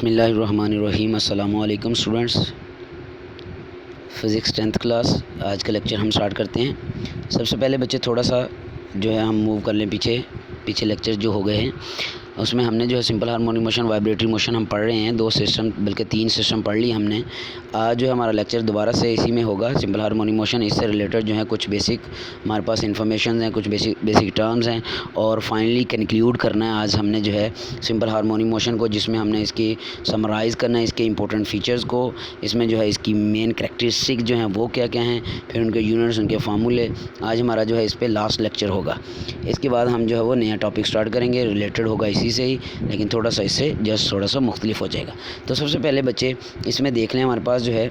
बिस्मिल्लाहिर्रहमानिर्रहीम। अस्सलामु अलैकुम स्टूडेंट्स, फ़िज़िक्स 10th क्लास। आज का लेक्चर हम स्टार्ट करते हैं। सबसे पहले बच्चे थोड़ा सा जो है हम मूव कर लें पीछे लेक्चर जो हो गए हैं उसमें हमने जो है simple harmonic motion, vibratory motion हम पढ़ रहे हैं। 2 सिस्टम बल्कि 3 सिस्टम पढ़ लिए हमने। आज जो है हमारा लेक्चर दोबारा से इसी में होगा, सिंपल हार्मोनिक मोशन। इससे रिलेटेड जो है कुछ बेसिक हमारे पास इन्फॉर्मेशन हैं, कुछ बेसिक टर्म्स हैं और फाइनली कंक्लूड करना है आज हमने जो है सिंपल हार्मोनिक मोशन को, जिसमें हमने इसकी समराइज़ करना है, इसके इंपॉर्टेंट फ़ीचर्स को, इसमें जो है इसकी मेन करैक्टरिस्टिक जो हैं वो क्या क्या हैं, फिर उनके यूनिट्स, उनके फार्मूले। आज हमारा जो है इस पर लास्ट लेक्चर होगा। इसके बाद हम जो है वो नया टॉपिक स्टार्ट करेंगे, रिलेटेड होगा इसी से ही, लेकिन थोड़ा सा इससे जस्ट थोड़ा सा मुख्तलिफ हो जाएगा। तो सबसे पहले बच्चे इसमें देख लें, हमारे पास जो है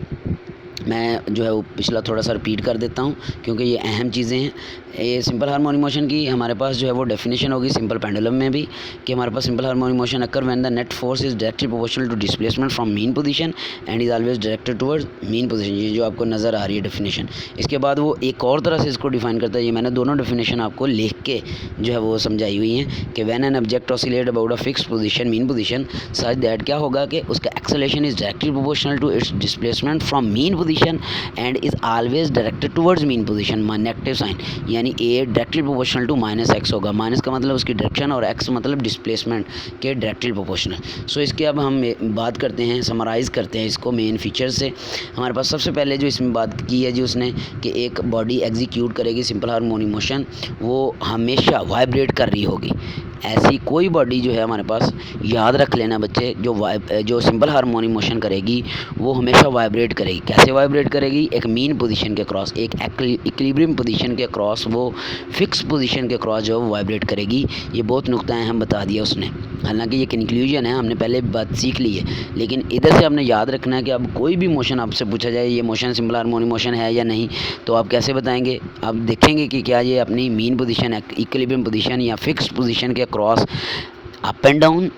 मैं जो है वो पिछला थोड़ा सा रिपीट कर देता हूँ क्योंकि ये अहम चीज़ें हैं। ये सिंपल हार्मोनिक मोशन की हमारे पास जो है वो डेफिनेशन होगी सिंपल पेंडुलम में भी, कि हमारे पास simple harmonic motion occur when the net force is directly proportional to displacement from mean position and is always directed towards mean position. ये जो आपको नज़र आ रही है डेफिनेशन। इसके बाद वो एक और तरह से इसको डिफाइन करता है। ये मैंने दोनों डेफिनेशन आपको लिख के जो है वो समझाई हुई हैं कि when an object oscillate about a fixed position, mean position, such that क्या होगा कि उसका acceleration is directly proportional to its displacement from mean position and is always directed towards mean position. Negative sign यानी a directly proportional to minus x होगा। माइनस का मतलब उसकी डायरेक्शन और एक्स मतलब डिस्प्लेसमेंट के डायरेक्टली प्रोपोर्शनल। सो इसके अब हम बात करते हैं, समराइज़ करते हैं इसको मेन फीचर से। हमारे पास सबसे पहले जो इसमें बात की है जी उसने कि एक बॉडी एग्जीक्यूट करेगी सिंपल हार्मोनिक मोशन, वो हमेशा वाइब्रेट कर रही होगी। ऐसी कोई बॉडी जो है हमारे पास, याद रख लेना बच्चे, जो सिंपल हार्मोनिक मोशन करेगी वो हमेशा वाइब्रेट करेगी। कैसे वाइब्रेट करेगी? एक मीन पोजीशन के क्रॉस, एक इक्विलिब्रियम पोजीशन के क्रॉस, वो फिक्स पोजीशन के क्रॉस जो है वो वाइब्रेट करेगी। ये बहुत नुक्ता है, हम बता दिया उसने। हालांकि ये कंक्लूजन है, हमने पहले बात सीख ली है, लेकिन इधर से आपने याद रखना है कि अब कोई भी मोशन आपसे पूछा जाए ये मोशन सिंपल हार्मोनिक मोशन है या नहीं, तो आप कैसे बताएंगे? आप देखेंगे कि क्या ये अपनी मीन पोजीशन, इक्विलिब्रियम पोजीशन या फिक्स पोजीशन के cross up and down,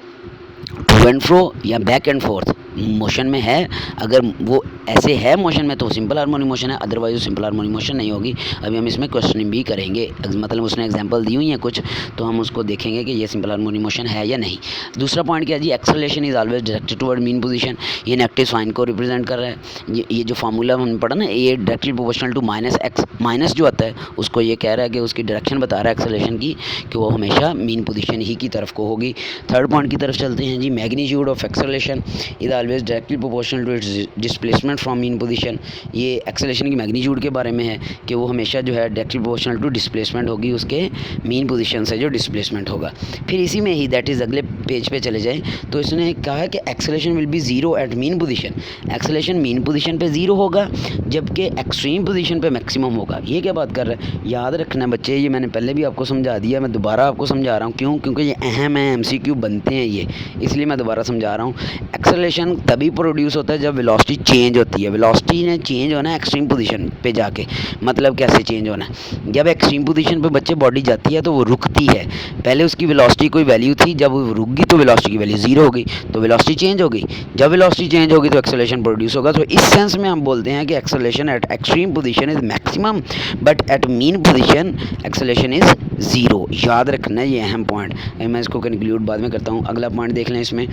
to and fro या बैक एंड फोर्थ मोशन में है। अगर वो ऐसे है मोशन में तो सिंपल हार्मोनिक मोशन है, अदरवाइज सिंपल हार्मोनिक मोशन नहीं होगी। अभी हम इसमें क्वेश्चनिंग भी करेंगे, मतलब उसने एग्जांपल दी हुई है कुछ, तो हम उसको देखेंगे कि ये सिंपल हार्मोनिक मोशन है या नहीं। दूसरा पॉइंट क्या है जी? Acceleration is always directed toward mean position. ये नेगेटिव साइन को रिप्रेजेंट कर रहा है। ये जो फार्मूला हमने पढ़ा ना, ये directly proportional to minus X, minus जो आता है उसको ये कह रहा है कि उसकी डायरेक्शन बता रहा है एक्सेलरेशन की, कि वो हमेशा मीन पोजीशन ही की तरफ को होगी। थर्ड पॉइंट की तरफ चलते हैं जी। Magnitude of acceleration is always directly proportional to its displacement from mean position. ये एक्सेलरेशन की मैग्नीट्यूड के बारे में है कि वो हमेशा जो है डायरेक्टली प्रोपोर्शनल टू डिस्प्लेसमेंट होगी, उसके मीन पोजीशन से जो डिस्प्लेसमेंट होगा। फिर इसी में ही दैट इज़ अगले पेज पे चले जाएं तो इसने कहा है कि acceleration will be zero at mean position. Acceleration mean position पे ज़ीरो होगा जबकि एक्सट्रीम पोजीशन पे मैक्सिमम होगा। ये क्या बात कर रहा है? याद रखना बच्चे, ये मैंने पहले भी आपको समझा दिया, मैं दोबारा आपको समझा रहा हूँ। क्यों? क्योंकि ये अहम है, MCQ बनते हैं ये, इसलिए मैं दोबारा समझा रहा हूँ। एक्सेलरेशन तभी प्रोड्यूस होता है जब वेलोसिटी चेंज होती है। वेलोसिटी ने चेंज होना है एक्सट्रीम पोजीशन पे जाके। मतलब कैसे चेंज होना है? जब एक्सट्रीम पोजीशन पे बच्चे बॉडी जाती है तो वो रुकती है। पहले उसकी वेलोसिटी कोई वैल्यू थी, जब वो रुक गई तो वेलोसिटी की वैल्यू ज़ीरो हो गई, तो वेलोसिटी चेंज हो गई। जब वेलोसिटी चेंज होगी तो एक्सेलरेशन प्रोड्यूस होगा। तो इस सेंस में हम बोलते हैं कि acceleration at extreme position is maximum but at mean position acceleration is zero. याद रखना है, ये अहम पॉइंट। मैं इसको कंक्लूड बाद में करता हूँ। अगला पॉइंट देख लें। इसमें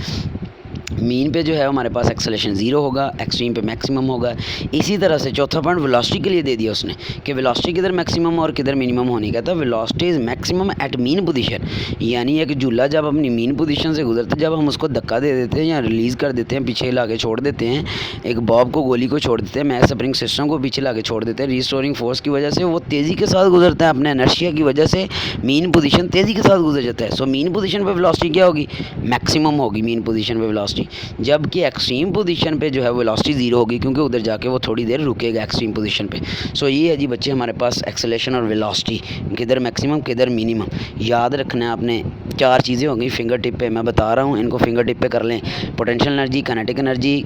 मीन पे जो है हमारे पास एक्सेलरेशन ज़ीरो होगा, एक्सट्रीम पे मैक्सिमम होगा। इसी तरह से चौथा पॉइंट वेलोसिटी के लिए दे दिया उसने कि वेलोसिटी किधर मैक्सिमम और किधर मिनिमम होने का था। Velocity is maximum at mean position, यानी एक झूला जब अपनी मीन पोजीशन से गुजरता है, जब हम उसको धक्का दे देते हैं या रिलीज़ कर देते हैं, पीछे ला के छोड़ देते हैं, एक बॉब को, गोली को छोड़ देते हैं, मैथ स्प्रिंग सिस्टम को पीछे ला के छोड़ देते हैं, रिस्टोरिंग फोर्स की वजह से वो तेज़ी के साथ गुजरता है, अपने इनर्शिया की वजह से मीन पोजीशन तेज़ी के साथ गुजर जाता है। सो मीन पोजीशन पे वेलोसिटी क्या होगी? मैक्सिमम होगी मीन पोजीशन पे वेलोसिटी, जबकि एक्सट्रीम पोजीशन पे जो है वेलोसिटी ज़ीरो होगी, क्योंकि उधर जाके वो थोड़ी देर रुकेगा एक्सट्रीम पोजीशन पे। सो ये है जी बच्चे हमारे पास एक्सेलरेशन और वेलोसिटी, किधर मैक्सिमम किधर मिनिमम। याद रखना है आपने। 4 चीज़ें हो गई फिंगर टिप पे, मैं बता रहा हूँ, इनको फिंगर टिप पे कर लें। Potential energy, kinetic energy,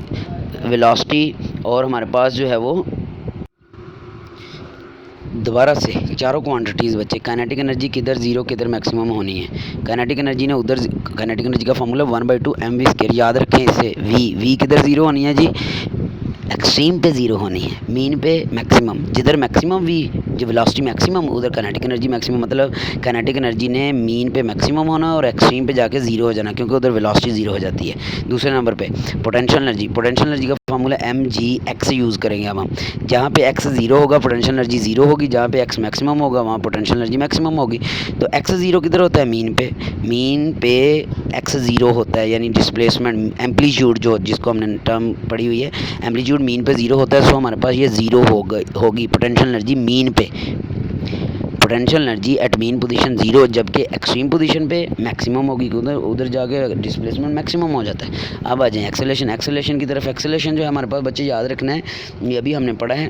velocity और हमारे पास जो है वो दोबारा से चारों क्वांटिटीज़ बच्चे। काइनेटिक एनर्जी किधर ज़ीरो किधर मैक्सिमम होनी है। काइनेटिक एनर्जी ने उधर, काइनेटिक एनर्जी का फॉर्मूला 1/2 mv²। याद रखें इसे। वी किधर ज़ीरो होनी है जी, एक्सट्रीम पे ज़ीरो होनी है, मीन पे मैक्सिमम। जिधर मैक्सिमम वी जो वेलोसिटी मैक्सिमम उधर काइनेटिक एनर्जी मैक्सिमम, मतलब काइनेटिक एनर्जी ने मीन पे मैक्सिमम होना और एक्सट्रीम पे जाके ज़ीरो हो जाना, क्योंकि उधर वेलोसिटी ज़ीरो हो जाती है। दूसरे नंबर पे पोटेंशियल एनर्जी का फार्मूला mg(x) यूज़ करेंगे अब हम। जहाँ पे x ज़ीरो होगा पोटेंशियल एनर्जी ज़ीरो होगी, जहाँ पे x मैक्सिमम होगा वहाँ पोटेंशियल एनर्जी मैक्सिमम होगी। तो x ज़ीरो किधर होता है? मीन पे x ज़ीरो होता है, यानी डिस्प्लेसमेंट एम्पलीट्यूड जो जिसको हमने टर्म पढ़ी हुई है, एम्पलीट्यूड मीन पे ज़ीरो होता है। सो हमारे पास ये ज़ीरो होगी पोटेंशियल एनर्जी मीन पे, potential energy at mean position zero, जबकि एक्सट्रीम पोजीशन पे मैक्सिमम होगी, उधर जाके डिस्प्लेसमेंट मैक्सिमम हो जाता है। अब आ जाएँ एक्सेलरेशन की तरफ। एक्सेलरेशन जो है हमारे पास बच्चे याद रखना है, ये अभी हमने पढ़ा है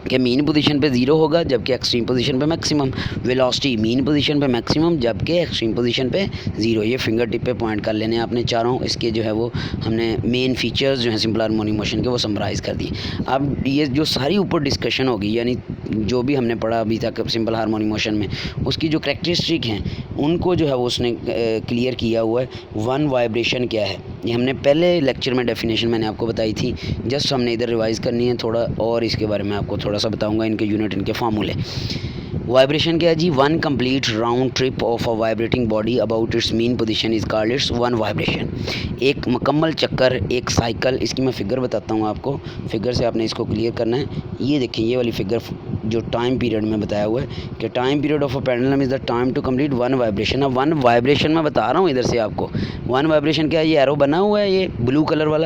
कि मीन पोजीशन पे ज़ीरो होगा जबकि एक्सट्रीम पोजीशन पे मैक्सिमम। वेलोसिटी मीन पोजीशन पे मैक्सिमम जबकि एक्सट्रीम पोजीशन पे ज़ीरो। ये फिंगर टिप पे पॉइंट कर लेने हैं आपने चारों, इसके जो है वो हमने मेन फीचर्स जो हैं सिंपल हार्मोनिक मोशन के वो समराइज़ कर दिए। अब ये जो सारी ऊपर डिस्कशन होगी, यानी जो भी हमने पढ़ा अभी तक सिंपल हार्मोनिक मोशन में, उसकी जो करैक्टरिस्टिक हैं उनको जो है वो उसने क्लियर किया हुआ है। वन वाइब्रेशन क्या है ये हमने पहले लेक्चर में डेफिनेशन मैंने आपको बताई थी, जस्ट हमने इधर रिवाइज़ करनी है थोड़ा, और इसके बारे में आपको थोड़ा सा बताऊंगा, इनके यूनिट, इनके फार्मूले। वाइब्रेशन क्या है जी? One complete round trip of a vibrating body about its mean position is called its one vibration. एक मुकम्मल चक्कर, एक साइकिल, इसकी मैं फ़िगर बताता हूँ आपको, फिगर से आपने इसको क्लियर करना है। ये देखिए ये वाली फिगर जो टाइम पीरियड में बताया हुआ है कि time period of a pendulum is the time to complete one vibration. अब वन वाइब्रेशन मैं बता रहा हूँ इधर से आपको, वन वाइब्रेशन क्या है? ये एरो बना हुआ है, ये ब्लू कलर वाला,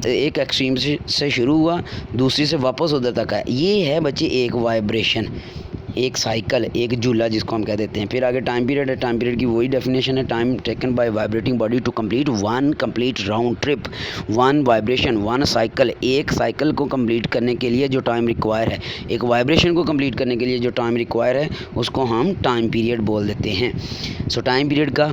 एक एक्सट्रीम से शुरू हुआ, दूसरी से वापस उधर तक है, ये है बच्चे एक वाइब्रेशन, एक साइकिल, एक झूला जिसको हम कह देते हैं। फिर आगे टाइम पीरियड है, टाइम पीरियड की वही डेफिनेशन है, time taken by vibrating body to complete one complete round trip. One vibration, one cycle, एक साइकिल को कंप्लीट करने के लिए जो टाइम रिक्वायर है, एक वाइब्रेशन को कंप्लीट करने के लिए जो टाइम रिक्वायर है, उसको हम टाइम पीरियड बोल देते हैं। सो टाइम पीरियड का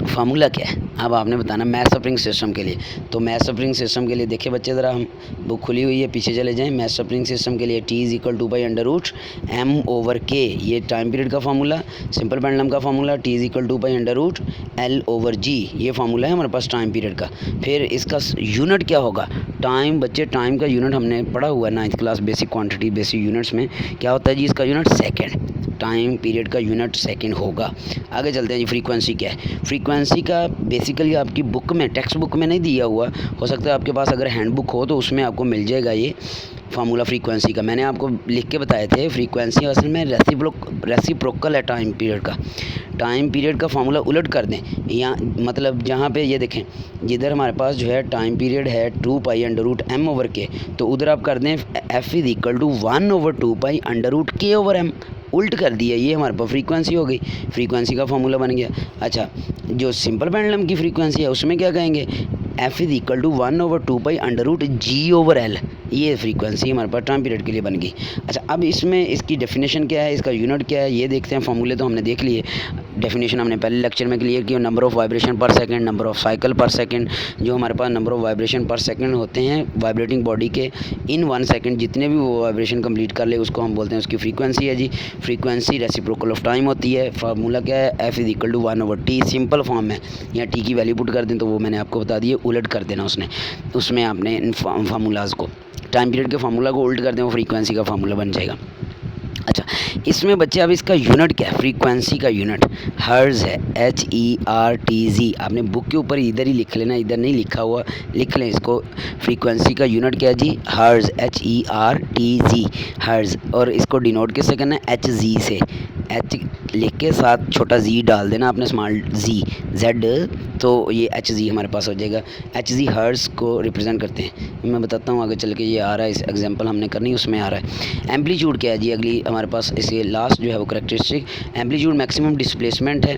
फार्मूला क्या है अब आपने बताना मैथ स्प्रिंग सिस्टम के लिए। तो मैथ स्प्रिंग सिस्टम के लिए देखिए बच्चे, ज़रा हम बुक खुली हुई है, पीछे चले जाएं। मैथ स्प्रिंग सिस्टम के लिए T is equal two by √m/k, ये टाइम पीरियड का फार्मूला। सिंपल पेंडुलम का formula T is equal two by √L/G, ये फार्मूला है हमारे पास टाइम पीरियड का। फिर इसका यूनिट क्या होगा? टाइम बच्चे, टाइम का यूनिट हमने पढ़ा हुआ है 9th class basic quantity basic units में, क्या होता है जी? इसका यूनिट सेकेंड, टाइम पीरियड का यूनिट सेकंड होगा। आगे चलते हैं जी, फ्रीक्वेंसी क्या है? फ्रीक्वेंसी का बेसिकली आपकी बुक में, टेक्स्ट बुक में नहीं दिया हुआ, हो सकता है आपके पास अगर हैंडबुक हो तो उसमें आपको मिल जाएगा ये फार्मूला फ्रीक्वेंसी का। मैंने आपको लिख के बताए थे, फ्रीक्वेंसी असल में रेसिप्रोकल है टाइम पीरियड का। टाइम पीरियड का फार्मूला उलट कर दें, या मतलब जहाँ पे ये देखें, जिधर हमारे पास जो है टाइम पीरियड है 2π√m/k, तो उधर आप कर दें F is equal to 1/2π√k/m, उल्ट कर दिया, ये हमारे पास फ्रीक्वेंसी हो गई, फ्रीक्वेंसी का फार्मूला बन गया। अच्छा, जो सिंपल पेंडुलम की फ्रीक्वेंसी है उसमें क्या कहेंगे? F is equal to 1/2π√G/L, ये फ्रीक्वेंसी हमारे पास टाइम पीरियड के लिए बन गई। अच्छा, अब इसमें इसकी डेफिनेशन क्या है, इसका यूनिट क्या है, ये देखते हैं। फार्मूले तो हमने देख लिए, डेफिनेशन हमने पहले लेक्चर में क्लियर किया। नंबर ऑफ़ वाइब्रेशन पर सेकंड, नंबर ऑफ़ साइकिल पर सेकंड, जो हमारे पास नंबर ऑफ़ वाइब्रेशन पर सेकंड होते हैं वाइब्रेटिंग बॉडी के, इन 1 सेकंड जितने भी वो वाइब्रेशन कंप्लीट कर ले उसको हम बोलते हैं, उसकी फ्रीक्वेंसी है जी। फ्रीक्वेंसी रेसिप्रोकल ऑफ टाइम होती है। फार्मूला क्या है? F is equal to 1/T, simple form में, या T की वैल्यू पुट कर दें तो वो मैंने आपको बता दिए, उलट कर देना उसमें आपने इन फार्मूलाज को, टाइम पीरियड के फार्मूला को उल्ट कर दें, वो फ्रीक्वेंसी का फार्मूला बन जाएगा। अच्छा, इसमें बच्चे अब इसका यूनिट क्या है? फ्रीक्वेंसी का यूनिट हर्ज है, HERTZ। आपने बुक के ऊपर इधर ही लिख लेना, इधर नहीं लिखा हुआ, लिख लें इसको। फ्रीक्वेंसी का यूनिट क्या है जी? हर्ज, HERTZ, हर्ज। और इसको डिनोट किससे करना है? HZ से, H लिख के साथ छोटा Z डाल देना आपने, स्मॉल Z, तो ये HZ हमारे पास हो जाएगा। HZ हर्ज को रिप्रेजेंट करते हैं, मैं बताता हूँ आगे चल के, ये आ रहा है, इस एग्जांपल हमने करनी उसमें आ रहा है। एम्पलीट्यूड क्या है जी? अगली हमारे पास इसके लास्ट जो है वो करैक्टरिस्टिक, एम्पलीट्यूड मैक्सिमम डिस्प्लेसमेंट है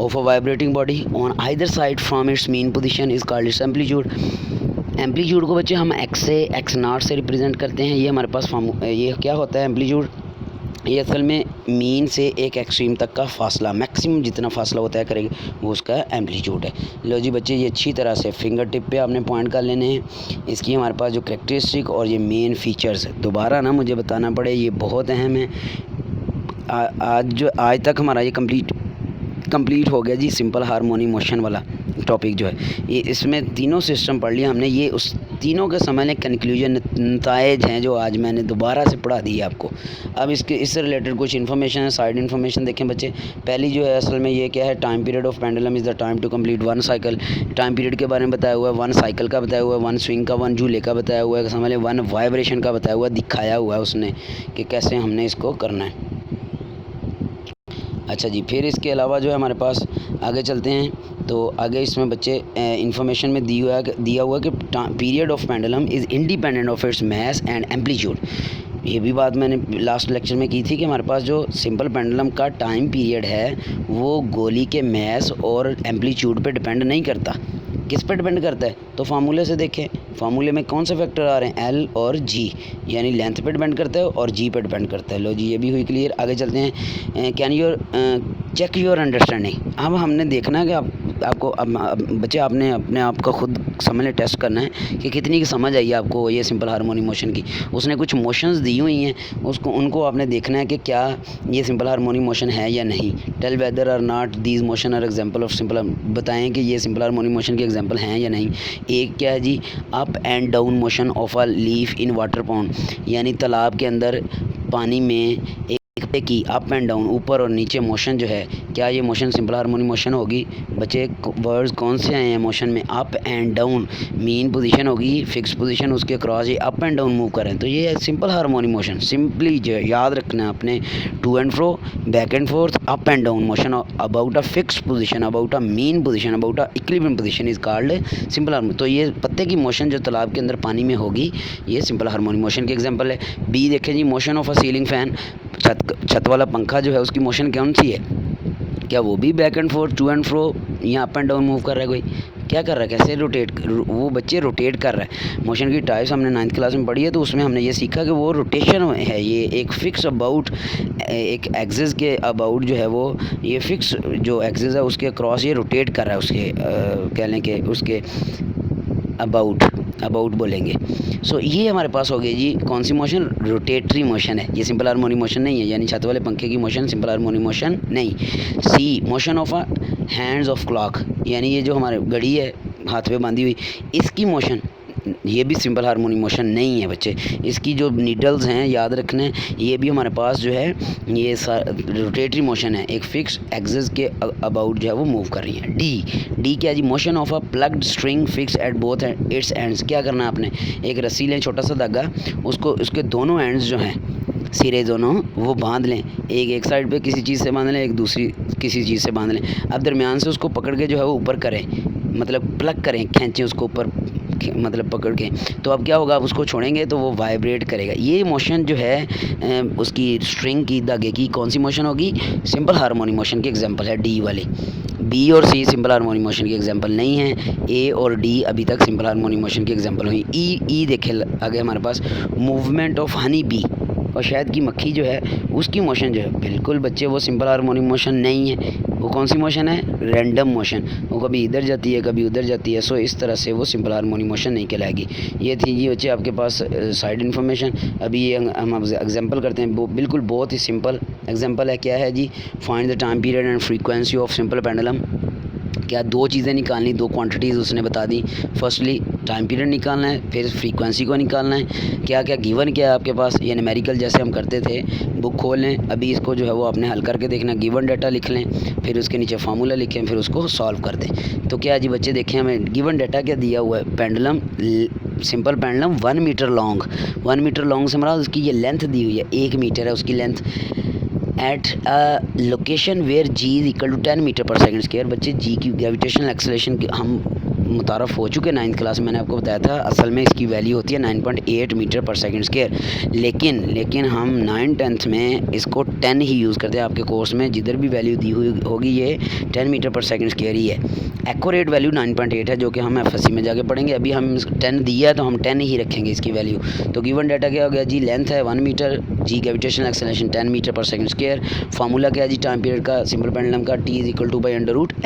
of a vibrating body on either side from its mean position is called it's amplitude. Amplitude को बच्चे हम x से x0 से रिप्रेजेंट करते हैं। ये हमारे पास ये क्या होता है एम्पलीट्यूड? ये असल में मीन से एक एक्सट्रीम तक का फासला, मैक्सिमम जितना फासला वो तय करेंगे वो उसका एम्पलीट्यूड है। लो जी बच्चे, ये अच्छी तरह से फिंगर टिप पे आपने पॉइंट कर लेने हैं। इसकी हमारे पास जो करैक्टरिस्टिक और ये मेन फीचर्स दोबारा ना मुझे बताना पड़े, ये बहुत अहम है। आज तक हमारा ये कंप्लीट हो गया जी सिंपल हार्मोनिक मोशन वाला टॉपिक जो है, ये इसमें तीनों सिस्टम पढ़ लिया हमने। ये उस तीनों के समझ लें कंक्लूजन नताइज हैं जो आज मैंने दोबारा से पढ़ा दी आपको। अब इससे रिलेटेड कुछ इन्फॉर्मेशन है, साइड इन्फॉर्मेशन देखें बच्चे। पहली जो है असल में ये क्या है, time period of pendulum is the time to complete one cycle. Time period के बारे में बताया हुआ है, वन साइकिल का बताया हुआ है, वन स्विंग का, वन झूले का बताया हुआ है, समझ लें वन वाइब्रेशन का बताया हुआ है, दिखाया हुआ है उसने कि कैसे हमने इसको करना है। अच्छा जी, फिर इसके अलावा जो है हमारे पास आगे चलते हैं तो आगे इसमें बच्चे इंफॉर्मेशन में दिया हुआ कि period of pendulum is independent of its mass and amplitude. ये भी बात मैंने लास्ट लेक्चर में की थी कि हमारे पास जो सिंपल पेंडुलम का टाइम पीरियड है वो गोली के मास और एम्पलीट्यूड पे डिपेंड नहीं करता। किस पे डिपेंड करता है, तो फार्मूले से देखें, फार्मूले में कौन से फैक्टर आ रहे हैं, एल और जी, यानी लेंथ पे डिपेंड करता है और जी पे डिपेंड करता है। लो जी, ये भी हुई क्लियर। आगे चलते हैं, can your check your understanding. अब हमने देखना है कि आपको बच्चे आपने अपने आप को खुद समझ टेस्ट करना है कि कितनी की समझ आई है आपको ये सिंपल हार्मोनिक मोशन की। उसने कुछ मोशंस दी हुई हैं, उनको आपने देखना है कि क्या ये सिंपल हार्मोनिक मोशन है या नहीं। Tell whether or not these motion are example of simple, बताएं कि ये सिंपल हार्मोनिक मोशन के एग्जांपल हैं या नहीं। एक क्या है जी, up and down motion of a leaf in water pond, यानी तालाब के अंदर पानी में एक की अप एंड डाउन, ऊपर और नीचे मोशन जो है, क्या ये मोशन सिंपल हार्मोनिक मोशन होगी। बच्चे वर्ड्स कौन से आए हैं मोशन में, up and down, mean position होगी, फिक्स पोजीशन, उसके क्रॉस ये अप एंड डाउन मूव करें तो ये है सिंपल हार्मोनिक मोशन। सिंपली जो याद रखना है आपने, to and fro, back and forth, up and down motion about a fix position, about a mean position, about a equilibrium position is called simple harmonic. तो ये पत्ते की मोशन जो तालाब के अंदर पानी में होगी ये सिंपल हार्मोनिक मोशन के एग्जाम्पल है। बी देखें जी, motion of a ceiling fan, छत वाला पंखा जो है उसकी मोशन कौन सी है, क्या वो भी back and forth, to and fro या अप एंड डाउन मूव कर रहा है, कोई क्या कर रहा है, कैसे रोटेट, वो बच्चे रोटेट कर रहा है। मोशन की टाइप्स हमने 9th क्लास में पढ़ी है, तो उसमें हमने ये सीखा कि वो रोटेशन है, ये एक फ़िक्स अबाउट, एक एक्सिस के अबाउट जो है वो ये फ़िक्स जो एक्सिस है उसके क्रॉस ये रोटेट कर रहा है, उसके कह लें कि उसके अबाउट बोलेंगे। सो ये हमारे पास हो गई जी कौन सी मोशन, रोटेटरी मोशन है, ये सिंपल हार्मोनिक मोशन नहीं है, यानी छत वाले पंखे की मोशन सिंपल हार्मोनिक मोशन नहीं। C, motion of a hands of clock, यानी ये जो हमारे घड़ी है हाथ पे बांधी हुई, इसकी मोशन ये भी सिंपल हार्मोनिक मोशन नहीं है बच्चे। इसकी जो नीडल्स हैं याद रखने, ये भी हमारे पास जो है ये रोटेटरी मोशन है, एक फिक्स एक्सिस के अबाउट जो है वो मूव कर रही है। डी क्या जी, motion of a plucked string fix at both its ends. क्या करना है आपने, एक रस्सी लें, छोटा सा धागा, उसको उसके दोनों एंड्स जो हैं सिरे दोनों वो बांध लें, एक साइड पे किसी चीज़ से बांध लें, एक दूसरी किसी चीज़ से बांध लें। अब दरमियान से उसको पकड़ के जो है वो ऊपर करें, मतलब प्लग करें, खींचें उसको ऊपर, मतलब पकड़ के, तो अब क्या होगा, आप उसको छोड़ेंगे तो वो वाइब्रेट करेगा। ये मोशन जो है उसकी स्ट्रिंग की, धागे की कौन सी मोशन होगी, सिंपल हार्मोनिक मोशन की एग्जांपल है डी वाली। बी और सी सिंपल हार्मोनिक मोशन की एग्जांपल नहीं है, ए और डी अभी तक सिंपल हार्मोनिक मोशन की एग्जांपल हुई। ई देखें आगे हमारे पास, मूवमेंट ऑफ हनी बी, और शहद की मक्खी जो है उसकी मोशन जो है, बिल्कुल बच्चे वो सिंपल हार्मोनिक मोशन नहीं है। वो कौन सी मोशन है, रैंडम मोशन, वो कभी इधर जाती है कभी उधर जाती है। सो इस तरह से वो सिंपल हार्मोनिक मोशन नहीं कहलाएगी। ये थी जी बच्चे आपके पास साइड इन्फॉर्मेशन। अभी ये हम एग्जांपल करते हैं, बिल्कुल बहुत ही सिंपल एग्जांपल है। क्या है जी, find the time period and frequency of simple pendulum. क्या दो चीज़ें निकालनी, दो क्वांटिटीज़ उसने बता दी। फर्स्टली टाइम पीरियड निकालना है, फिर फ्रीक्वेंसी को निकालना है। क्या क्या गिवन क्या है आपके पास, ये न्यूमेरिकल जैसे हम करते थे, बुक खोल लें, अभी इसको जो है वो आपने हल करके देखना। गिवन डाटा लिख लें, फिर उसके नीचे फार्मूला लिखें, फिर उसको सॉल्व कर दें। तो क्या जी बच्चे देखें, हमें गिवन डाटा क्या दिया हुआ है, pendulum simple pendulum 1 metre long, 1 metre long से हमारा उसकी ये लेंथ दी हुई है, 1 मीटर है उसकी length. At a location where G is equal to 10 metre per second square. बच्चे जी की ग्रेविटेशनल एक्सेलरेशन की हम मुतारफ़ हो चुके 9th क्लास में, मैंने आपको बताया था असल में इसकी वैल्यू होती है 9.8 मीटर पर सेकंड स्क्वायर। लेकिन हम 9th-10th में इसको 10 ही यूज़ करते हैं। आपके कोर्स में जिधर भी वैल्यू दी हुई होगी ये 10 मीटर पर सेकंड स्क्वायर ही है। एक्यूरेट वैल्यू 9.8 है, जो कि हम एफएससी में जाके पढ़ेंगे। अभी हम 10 दिया है तो हम 10 ही रखेंगे इसकी वैल्यू। तो गिवन डाटा क्या हो गया जी, लेंथ है 1 मीटर, जी gravitational acceleration 10 metre per second square. Formula क्या है जी, टाइम पीरियड का सिंपल पेंडुलम का T =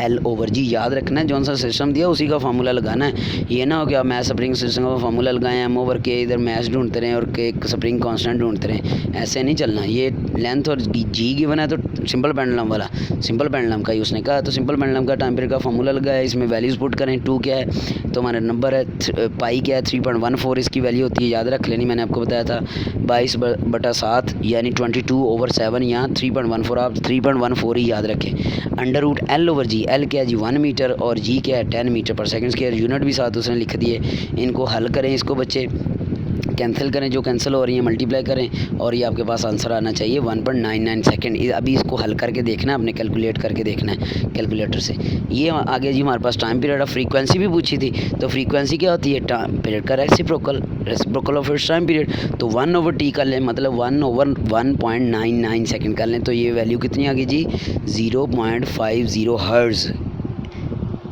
L/G। याद रखना है, जौन सा सिस्टम दिया उसी का फार्मूला लगाना है। ये ना हो कि आप मैथ स्प्रिंग सिस्टम का फार्मूला लगाएं, एम ओवर के इधर मैथ ढूंढते रहें और के स्प्रिंग कांस्टेंट ढूंढते रहें, ऐसे नहीं चलना। ये लेंथ और जी गिवन है तो सिंपल पेंडुलम वाला, सिंपल पेंडुलम का ही उसने कहा, तो सिंपल पेंडुलम का टाइम पीरियड का फार्मूला लगाया, इसमें वैल्यूज़ पुट करें। 2 क्या है तो हमारा नंबर है, पाई क्या है 3.14 इसकी वैल्यू होती है, याद रख लेनी, मैंने आपको बताया था 22/7 यानी 22/7 या 3.14, आप 3.14 ही याद रखें। अंडर रूट एल ओवर जी, एल क्या है जी 1 मीटर और जी क्या है 10 metre per second square, unit भी साथ उसने लिख दिए। इनको हल करें, इसको बच्चे कैंसिल करें, जो कैंसिल हो रही है मल्टीप्लाई करें और ये आपके पास आंसर आना चाहिए 1.99 सेकंड। अभी इसको हल करके देखना है, आपने कैलकुलेट करके देखना है कैलकुलेटर से। ये आगे जी हमारे पास टाइम पीरियड ऑफ फ्रीक्वेंसी भी पूछी थी, तो फ्रीक्वेंसी क्या होती है, टाइम पीरियड का reciprocal of its time period, तो 1/t कर लें, मतलब 1/1.99 सेकंड कर लें, तो ये वैल्यू कितनी आ गई जी 0.50 हर्ट्ज़।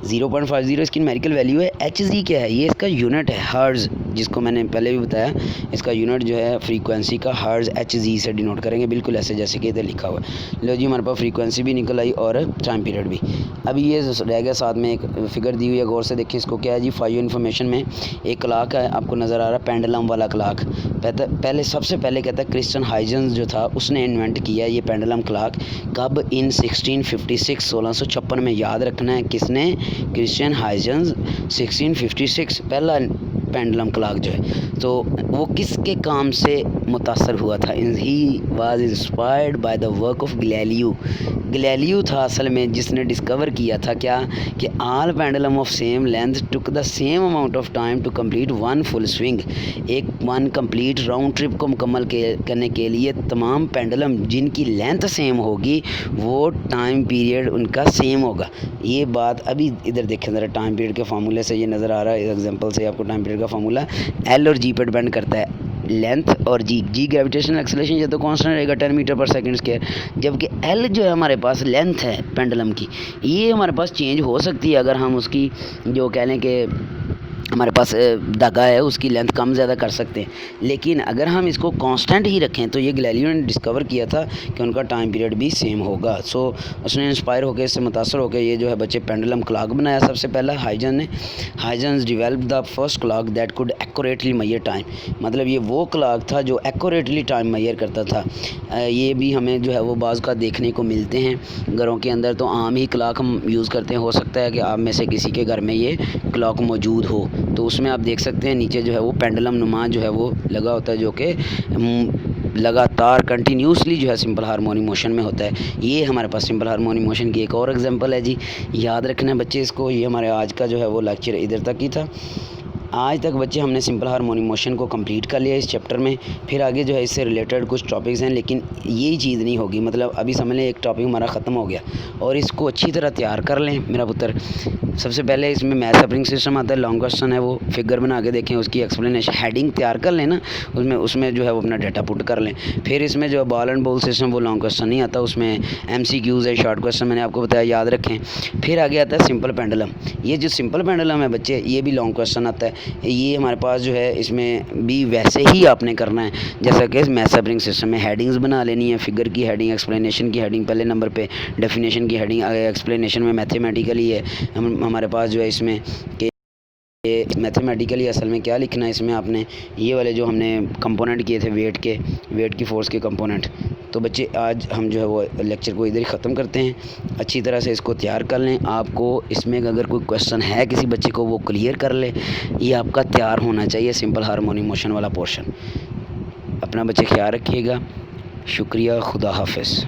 0.50 इसकी न्यूमेरिकल वैल्यू है। एच जी क्या है, ये इसका यूनिट है हर्ट्ज़, जिसको मैंने पहले भी बताया, इसका यूनिट जो है फ्रीक्वेंसी का हर्ट्ज़ एच जी से डिनोट करेंगे, बिल्कुल ऐसे जैसे कि इधर लिखा हुआ है। लो जी हमारे पास फ्रीक्वेंसी भी निकल आई और टाइम पीरियड भी। अभी ये रह गया साथ में एक फिगर दी हुई है, गौर से देखिए इसको क्या है जी, फॉर योर इन्फॉर्मेशन में एक क्लाक है, आपको नज़र आ रहा है पेंडुलम वाला क्लाक। पहले सबसे पहले कहता है क्रिश्चियन हाइजेंस जो था उसने इन्वेंट किया ये पेंडुलम क्लाक, कब, इन 1656 में, याद रखना है किसने, क्रिश्चियन हाइजेंस 1656 पहला पेंडुलम क्लॉक जो है, तो वो किसके काम से मुतासर हुआ था, he was inspired by the work of Galileo था असल में जिसने डिस्कवर किया था क्या, कि all pendulum of same length took the same amount of time to complete one full swing. एक वन कंप्लीट राउंड ट्रिप को मुकम्मल करने के लिए तमाम पेंडुलम जिनकी लेंथ सेम होगी वो टाइम पीरियड उनका सेम होगा। ये बात अभी इधर देखें ज़रा, टाइम पीरियड के फार्मूले से ये नज़र आ रहा है, एग्जांपल से आपको टाइम पीरियड का फार्मूला एल और जी पर डिपेंड करता है, लेंथ और जी ग्रेविटेशनल एक्सेलरेशन ये तो कांस्टेंट रहेगा 10 मीटर पर सेकंड स्क्वायर, जबकि एल जो है हमारे पास लेंथ है पेंडुलम की, ये हमारे पास चेंज हो सकती है अगर हम उसकी जो कह लें कि हमारे पास धागा है उसकी लेंथ कम ज़्यादा कर सकते हैं, लेकिन अगर हम इसको कांस्टेंट ही रखें तो ये गैलीलियो ने डिस्कवर किया था कि उनका टाइम पीरियड भी सेम होगा। सो उसने इंस्पायर होकर, इससे मुतासर होकर ये जो है बच्चे पेंडुलम क्लॉक बनाया सबसे पहला Huygens develop the first clock that could accurately measure time, मतलब ये वो क्लॉक था जो एक्यूरेटली टाइम मेजर करता था। ये भी हमें जो है वो बाज़ का देखने को मिलते हैं घरों के अंदर, तो आम ही क्लॉक हम यूज़ करते हैं, हो सकता है कि आप में से किसी के घर में ये क्लॉक मौजूद हो, तो उसमें आप देख सकते हैं नीचे जो है वो पेंडुलम नुमा जो है वो लगा होता है, जो कि लगातार कंटिन्यूसली जो है सिंपल हार्मोनिक मोशन में होता है। ये हमारे पास सिंपल हार्मोनिक मोशन की एक और एग्जांपल है जी, याद रखना है बच्चे इसको। ये हमारे आज का जो है वो लेक्चर इधर तक ही था। आज तक बच्चे हमने सिंपल हार्मोनिक मोशन को कंप्लीट कर लिया इस चैप्टर में, फिर आगे जो है इससे रिलेटेड कुछ टॉपिक्स हैं, लेकिन यही चीज़ नहीं होगी, मतलब अभी समझ लें एक टॉपिक हमारा ख़त्म हो गया और इसको अच्छी तरह तैयार कर लें मेरा पुत्र। सबसे पहले इसमें मैथ स्प्रिंग सिस्टम आता है, लॉन्ग क्वेश्चन है, वो फिगर बना के देखें, उसकी एक्सप्लेनेशन हेडिंग तैयार कर लें ना, उसमें जो है वो अपना डाटा पुट कर लें। फिर इसमें जो है बॉल एंड बॉल सिस्टम वो लॉन्ग क्वेश्चन नहीं आता, उसमें MCQs है, शॉर्ट क्वेश्चन मैंने आपको बताया, याद रखें। फिर आगे आता है सिंपल पेंडुलम, ये जो सिंपल पेंडुलम है बच्चे ये भी लॉन्ग क्वेश्चन आता है। ये हमारे पास जो है इसमें भी वैसे ही आपने करना है जैसा कि मैथ स्प्रिंग सिस्टम में हेडिंग्स बना लेनी है, फिगर की हेडिंग, एक्सप्लेनेशन की हेडिंग पहले नंबर पे, डेफिनेशन की हेडिंग, एक्सप्लेनेशन में मैथमेटिकली है हमारे पास जो है इसमें कि मैथमेटिकली असल में क्या लिखना है इसमें आपने, ये वाले जो हमने कंपोनेंट किए थे वेट की फोर्स के कंपोनेंट। तो बच्चे आज हम जो है वो लेक्चर को इधर ही ख़त्म करते हैं, अच्छी तरह से इसको तैयार कर लें। आपको इसमें अगर कोई क्वेश्चन है किसी बच्चे को वो क्लियर कर ले, ये आपका तैयार होना चाहिए सिंपल हार्मोनिक मोशन वाला पोर्शन। अपना बच्चे ख्याल रखिएगा, शुक्रिया, खुदा हाफिज़।